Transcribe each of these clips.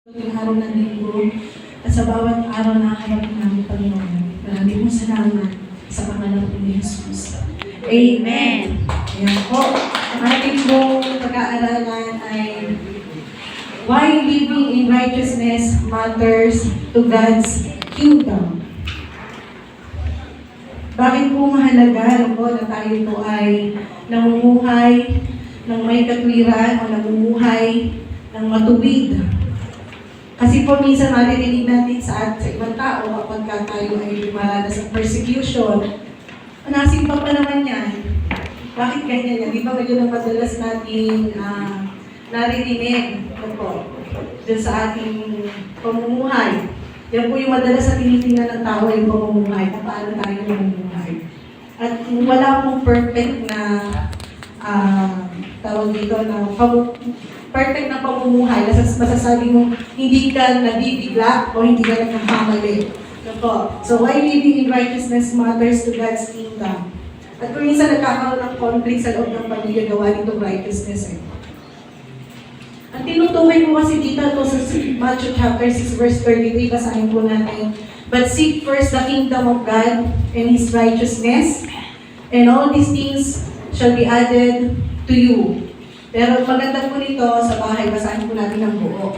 Yung araw ng linggo at sa bawat araw na harap namin, Panginoon. Maraming pong salamat sa pangalan po ni Jesus. Amen. Ayan po. Ang ating pong pag-aaralan ay Why Living in Righteousness Matters to God's Kingdom. Bakit po mahalaga po na tayo po ay namumuhay ng may katwiran o namumuhay ng matuwid? Kasi po minsan maririnig natin sa ibang tao kapag tayo ay dumaranas ng persecution. Nasimpa pa naman yan. Bakit ganyan yan? Di ba medyo na madalas natin naririnig po dun sa ating pamumuhay. Yan po yung madalas na tinitingnan ng tao yung pamumuhay, kung paano tayo mamumuhay. At wala pong perfect na tawag dito na perfect na pamumuhay, masasabi mo hindi ka nabibigla o hindi ka nagkakamali. So, why living in righteousness matters to God's kingdom? At kung minsan nagkakaroon ng conflict sa loob ng pamilya, gawa nitong righteousness eh. Ang tinutukoy ko kasi dito ito sa Matthew chapter 6 verse 33, basahin po natin. But seek first the kingdom of God and His righteousness, and all these things shall be added to you. Pero maganda po nito sa bahay, basahin po natin ang buo.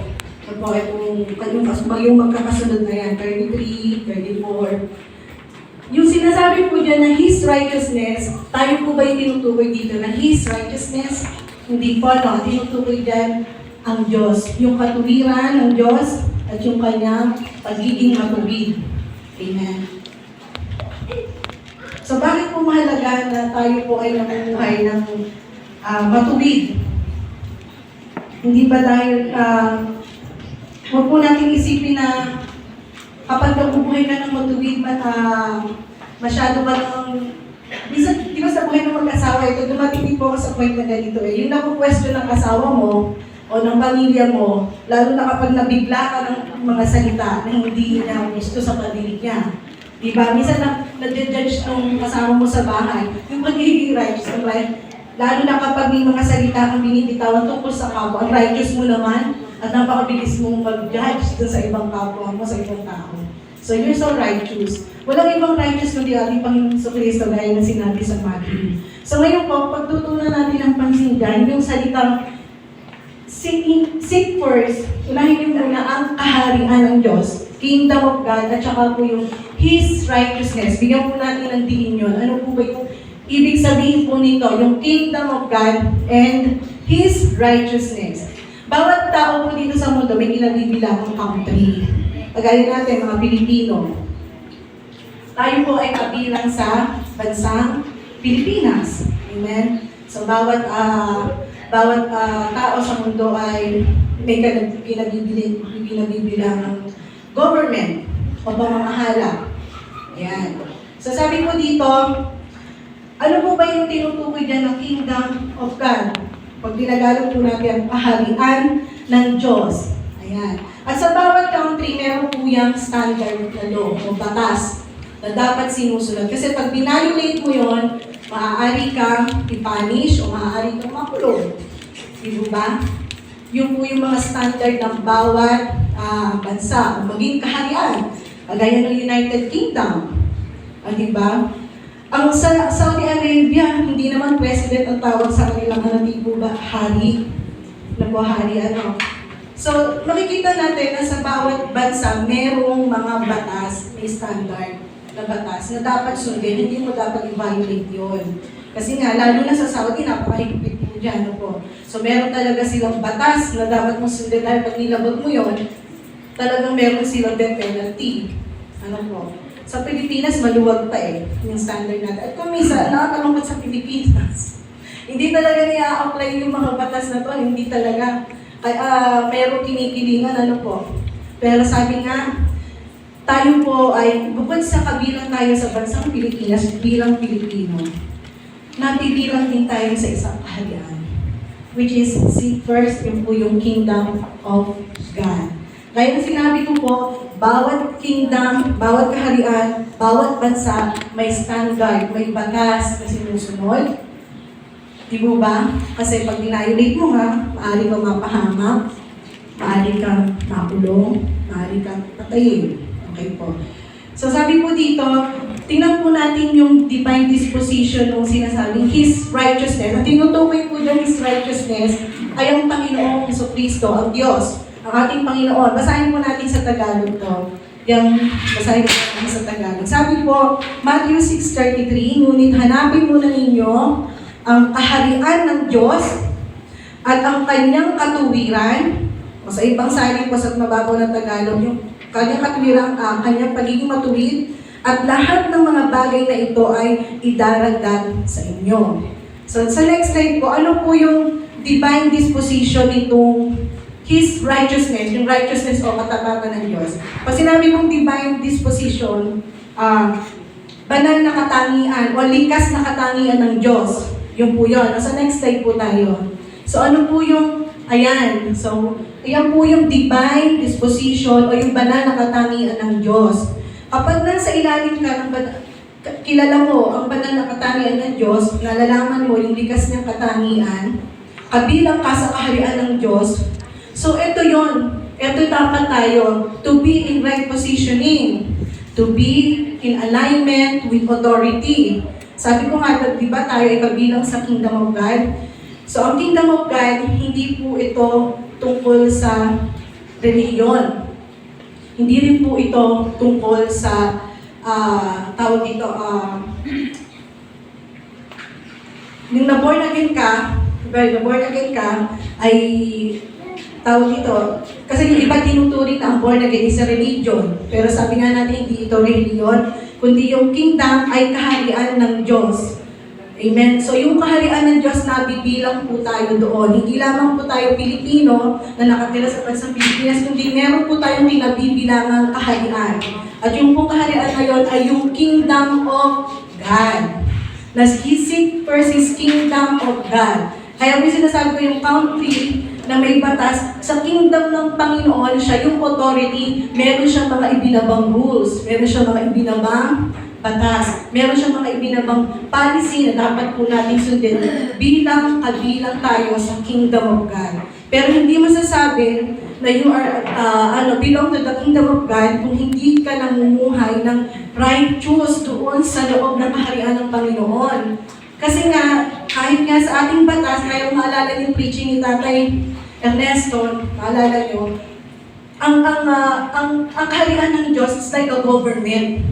So po, yung magkakasunod na yan, 33, 34. Yung sinasabi po dyan na His righteousness, tayo po ba yung tinutukoy dito na His righteousness? Hindi po, no? Tinutukoy dyan ang Diyos. Yung katuwiran ng Diyos at yung kanyang pagiging matuwid. Amen. So bakit po mahalaga na tayo po ay namumuhay ng matuwid? Hindi ba dahil, huwag po natin isipin na kapag nabubuhay ka ng matuwid, masyado ba nang, minsan, di ba sa buhay ng mag-asawa, ito, dumating din po ako sa point na ganito eh. Yung naku-question ng asawa mo, o ng pamilya mo, lalo na kapag nabigla ka ng mga salita na hindi niya gusto sa padinig niya. Di ba? Minsan nag-judge ng kasama mo sa bahay, yung pagiging righteous ng life, lalo na kapag may mga salita kang binibitawan tungkol sa kapwa, ang righteous mo naman, at napakabilis mong mag-judge dun sa ibang kapwa mo, sa ibang tao. So you're so righteous. Walang ibang righteous kundi ating Panginoon sa Kristo gaya ng sinabi sa Matthew. So ngayon po, pagtutunan natin ang pansin dyan, yung salitang seek first, unahin yung muna ang kaharian ng Diyos, kingdom of God, at saka po yung His righteousness. Bigyan po natin ng diin yun. Ano po ba yung ibig sabihin po nito? Yung kingdom of God and His righteousness. Bawat tao po dito sa mundo may kinabibilangang country. Kagaya natin, mga Pilipino. Tayo po ay kabilang sa bansang Pilipinas. Amen? So bawat tao sa mundo ay may kinabibilang ng government o pamamahala. Ayan. So sabi ko dito, ano po ba yung tinutukoy dyan ng kingdom of God? Pag tinagalog po natin ang kaharian ng Diyos. Ayan. At sa bawat country, meron po yung standard na law o batas na dapat sinusunod. Kasi pag binayolate mo yon, maaari kang i-punish o maaari kang makulong. Di ba? Yung po yung mga standard ng bawat bansa o maging kaharian. Kagaya ng United Kingdom. Di ba? Ang Saudi Arabia, hindi naman president ang tawag sa kanilang tipo ba? Hari. Hari ano. So, makikita natin na sa bawat bansa, merong mga batas, may standard na batas na dapat sundin. Hindi mo dapat i-violate yun. Kasi nga, lalo na sa Saudi, napakahigpit po dyan. Po. So, meron talaga silang batas na dapat mo sundin. Dahil pag nilabot mo yun, talagang meron silang death penalty. Ano po? Sa Pilipinas, maluwag pa eh, yung standard natin. At kung minsan, nakakalungkot sa Pilipinas, hindi talaga niya-apply yung mga batas na to, hindi talaga. Merong kinikilingan, ano po. Pero sabi nga, tayo po ay, bukod sa kabilang tayo sa bansang Pilipinas, bilang Pilipino, nabibilang din tayo sa isang kaharian, which is, seek first yun po yung kingdom of God. Kaya na sinabi ko po, bawat kingdom, bawat kaharian, bawat bansa, may standard, may batas na sinusunod. Di mo ba? Kasi pag dinayolate mo nga, maaari ka mapahamak. maaari kang makulong, maaari kang patayin. Okay po. So sabi po dito, tingnan po natin yung divine disposition ng sinasabing His righteousness. Ang tinutukoy po dyan His righteousness ay ang Panginoong Jesucristo, ang Diyos, ang ating Panginoon. Basahin po natin sa Tagalog to. Basahin po natin sa Tagalog. Sabi po, Matthew 6:33, ngunit hanapin muna ninyo ang kaharian ng Diyos at ang kanyang katuwiran. O sa ibang salin po sa mababaw ng Tagalog, yung kanyang katuwiran, kanyang pagiging matuwid, at lahat ng mga bagay na ito ay idaragdag sa inyo. So sa next slide po, ano po yung divine disposition nitong His righteousness, yung righteousness o katapatan ng Diyos? Pag sinabi kong divine disposition, banal na katangian o likas na katangian ng Diyos. Yung po yun. Sa next slide po tayo. So ano po yung, ayan. So, ayan po yung divine disposition o yung banal na katangian ng Diyos. Kapag nasa ilalim ka ng kilala mo ang banal na katangian ng Diyos, nalalaman mo yung likas niyang katangian, kabilang ka sa kaharian ng Diyos. So ito yon. Ito dapat tayo to be in right positioning, to be in alignment with authority. Sabi ko nga, di ba tayo ay kabilang sa Kingdom of God? So ang Kingdom of God, hindi po ito tungkol sa reliyon. Hindi rin po ito tungkol sa, tawag dito, yung na-born again ka, ay, tawag dito, kasi yung iba tinuturing na ang born again is a religion. Pero sabi nga natin, hindi ito religion, kundi yung kingdom ay kaharian ng Diyos. Amen. So yung kaharian ng Diyos, nabibilang po tayo doon. Hindi lamang po tayo Pilipino na nakatira sa bansang Pilipinas, kundi meron po tayong kinabibilangang kaharian. At yung pong kaharian na yun ay yung Kingdom of God. Na seek first His Kingdom of God. Kaya may sinasabi ko yung country na may batas, sa kingdom ng Panginoon, siya yung authority, meron siyang mga ibinabang rules, meron siyang mga ibinabang batas, meron siyang mga ibinabang policy na dapat po natin sundin bilang kabilang tayo sa kingdom of God. Pero hindi masasabi na you are belong to the kingdom of God kung hindi ka namumuhay ng righteous doon sa loob ng kaharian ng Panginoon. Kasi nga, kahit nga sa ating batas, kaya maalala yung preaching ni Tatay Ernesto, maalala nyo, ang kaharian ng Diyos is like a government.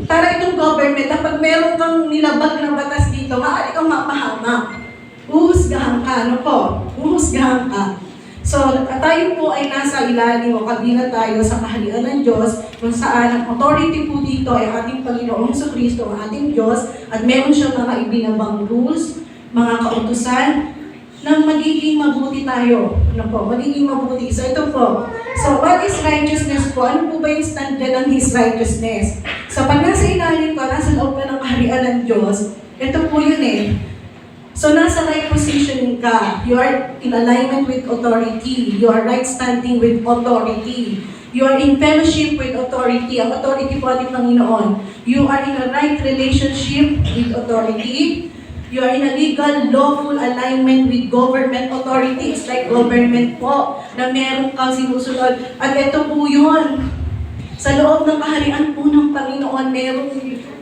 Para itong government, kapag meron kang nilabag na batas dito, maaari kang mapahamak. Huhusgahan ka, ano po? Huhusgahan ka. So, tayo po ay nasa ilalim o kabila tayo sa kaharian ng Diyos, kung saan ang authority po dito ay ating Panginoong Jesucristo, ang ating Diyos, at meron siyang mga ibinabang rules, mga kautusan, na magiging mabuti tayo. Ano po? Magiging mabuti. So, ito po. So, what is righteousness po? Ano po ba yung standard ng His righteousness? So, pag nasa ilalim ka, nasa loob ka ng kaharian ng Diyos, ito po yun eh. So, nasa right positioning ka. You are in alignment with authority. You are right standing with authority. You are in fellowship with authority. Ang authority po ating Panginoon. You are in a right relationship with authority. You are in a legal, lawful alignment with government authorities, like government po, na meron kang sinusunod. At ito po yun. Sa loob ng kaharian po ng Panginoon, merong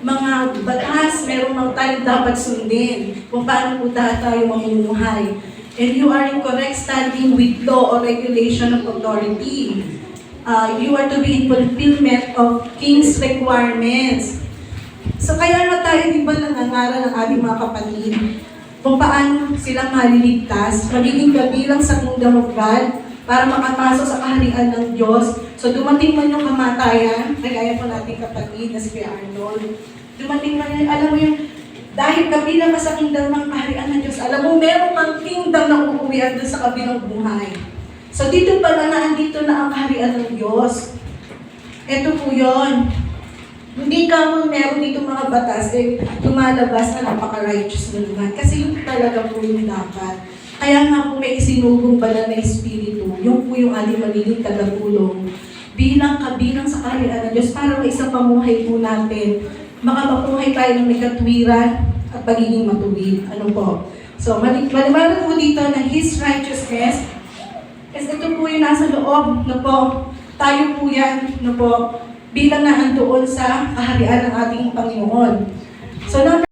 mga batas, merong mga tayo dapat sundin kung paano po tayo mamumuhay. And you are in correct standing with law or regulation of authority. You are to be in fulfillment of King's requirements. So kaya nga tayo, di ba, nangangaral ng ating mga kapatid kung paano sila maliligtas, magiging kabilang sa Kingdom of God para makapasok sa kaharian ng Diyos. So dumating man yung kamatayan, kagaya po nating kapatid na si Kuya Arnold, dumating man yun, alam mo yung, dahil kabilang ka sa kingdom ng kaharian ng Diyos, alam mo, meron kang kingdom na uuwian doon sa kabilang buhay. So dito pala na, andito na ang kaharian ng Diyos. Ito po yun. Hindi ka mo meron dito mga batas, lumalabas na napaka-righteous na naman. Kasi yun talaga po yung dapat. Kaya nga po may isinugong banal na Espiritu, yung po yung ating magiging tagatulong bilang kabilang sa kaharian ng Diyos para may isang pamuhay po natin. Makapamuhay tayo ng may katwiran at pagiging matuwid. Ano po? So, maliwanag po dito na His righteousness ito po yung nasa loob, no po. Tayo po yan, no po, bilang nahandoon sa kaharian ng ating Panginoon. So,